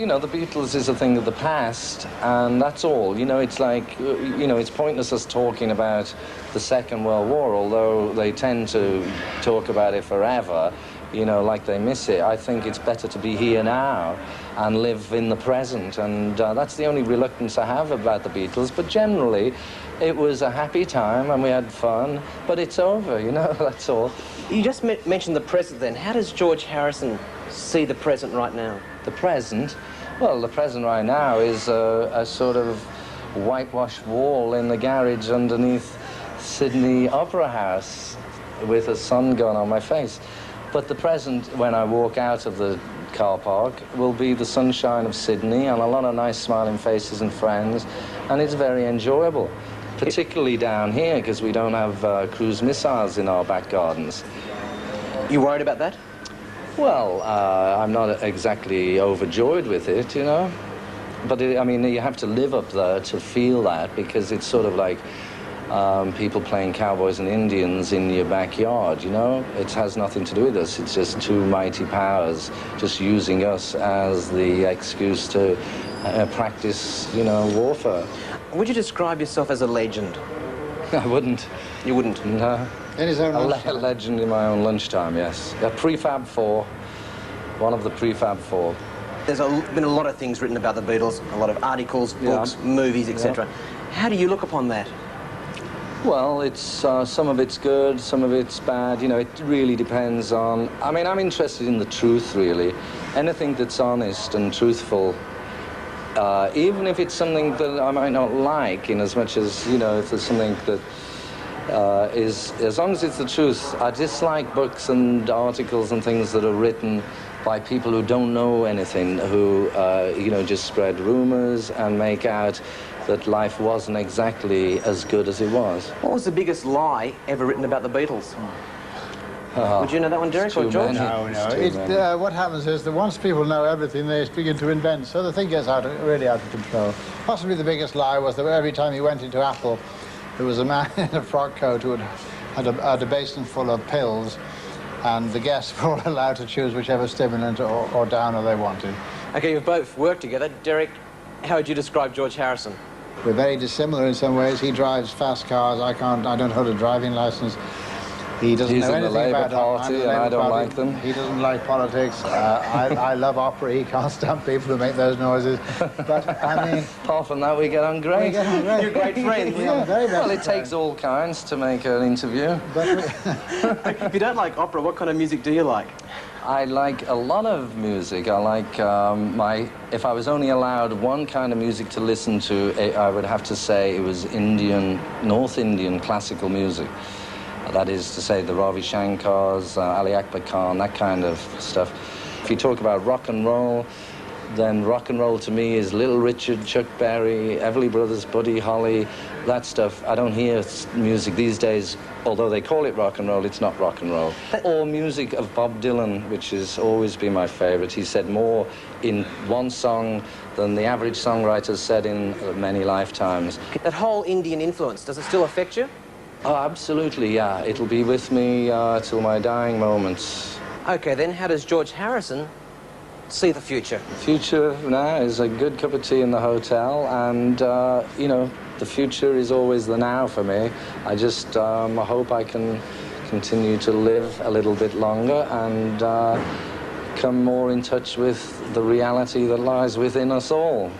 you know, the Beatles is a thing of the past, and that's all. You know, it's like, you know, it's pointless us talking about the Second World War, although they tend to talk about it forever, you know, like they miss it. I think it's better to be here now and live in the present, and that's the only reluctance I have about the Beatles. But generally, it was a happy time, and we had fun, but it's over, you know, that's all. You just mentioned the present then. How does George Harrison see the present right now? The present? Well, the present right now is a sort of whitewashed wall in the garage underneath Sydney Opera House with a sun gun on my face. But the present, when I walk out of the car park, will be the sunshine of Sydney and a lot of nice smiling faces and friends, and it's very enjoyable, particularly down here because we don't have cruise missiles in our back gardens. You worried about that? Well, I'm not exactly overjoyed with it, you know. But, I mean, you have to live up there to feel that, because it's sort of like people playing cowboys and Indians in your backyard, you know. It has nothing to do with us. It's just two mighty powers just using us as the excuse to practice, you know, warfare. Would you describe yourself as a legend? I wouldn't. You wouldn't? No. In his own A legend in my own lunchtime, yes. A prefab four, one of the prefab four. There's been a lot of things written about the Beatles, a lot of articles, books, movies, etc. Yeah. How do you look upon that? Well, it's some of it's good, some of it's bad. You know, it really depends on... I mean, I'm interested in the truth, really. Anything that's honest and truthful, even if it's something that I might not like, in as much as, you know, if there's something that is... As long as it's the truth. I dislike books and articles and things that are written by people who don't know anything, who, you know, just spread rumours and make out that life wasn't exactly as good as it was. What was the biggest lie ever written about the Beatles? Would you know that one, Derek, or George? No. What happens is that once people know everything, they begin to invent, so the thing gets really out of control. Possibly the biggest lie was that every time he went into Apple, there was a man in a frock coat who had a basin full of pills, and the guests were all allowed to choose whichever stimulant or downer they wanted. Okay, you've both worked together. Derek, how would you describe George Harrison? We're very dissimilar in some ways. He drives fast cars. I don't hold a driving license. He doesn't know anything about Party, and I don't like them. He doesn't like politics. I love opera. He can't stand people who make those noises. But, I mean... Apart from that, we get on great. We get on great. You're great friends. Yeah, very well, it takes all kinds to make an interview. If you don't like opera, what kind of music do you like? I like a lot of music. I like if I was only allowed one kind of music to listen to, I would have to say it was North Indian classical music. That is to say the Ravi Shankars, Ali Akbar Khan, that kind of stuff. If you talk about rock and roll, then rock and roll to me is Little Richard, Chuck Berry, Everly Brothers, Buddy Holly, that stuff. I don't hear music these days, although they call it rock and roll, it's not rock and roll. Or music of Bob Dylan, which has always been my favourite. He said more in one song than the average songwriter said in many lifetimes. That whole Indian influence, does it still affect you? Oh, absolutely, yeah. It'll be with me till my dying moments. Okay, then how does George Harrison see the future? The future now is a good cup of tea in the hotel, and, you know, the future is always the now for me. I just hope I can continue to live a little bit longer and come more in touch with the reality that lies within us all.